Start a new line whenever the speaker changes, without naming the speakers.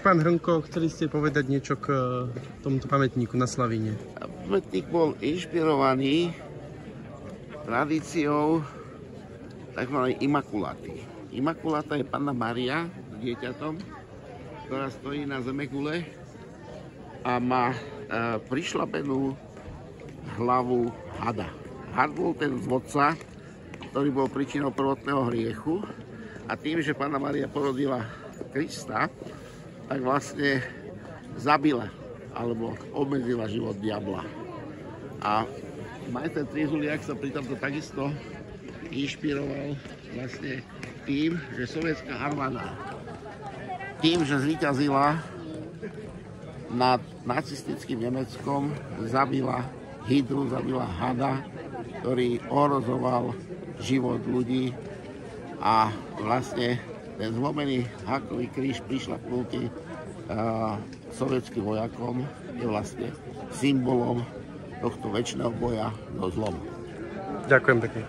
Pán Hrnko, chceli ste povedať niečo k tomuto pamätníku na Slavíne?
Pamätník bol inšpirovaný tradíciou tzv. Imakuláty. Imakuláta je Panna Mária s dieťatom, ktorá stojí na zemegule a má prišlapenú hlavu hada. Had bol ten vodca, ktorý bol príčinou prvotného hriechu, a tým, že Panna Mária porodila Krista, tak vlastne zabila alebo obmedzila život diabla. A majster Trizuliak sa pri tomto takisto inšpiroval vlastne tým, že sovietská armáda tým, že zvíťazila nad nacistickým Nemeckom, zabila hydru, zabila hada, ktorý ohrozoval život ľudí, a vlastne ten zlomený hákový kríž prišľapnutý sovietským vojakom je vlastne symbolom tohto večného boja do zlomu.
Ďakujem pekne.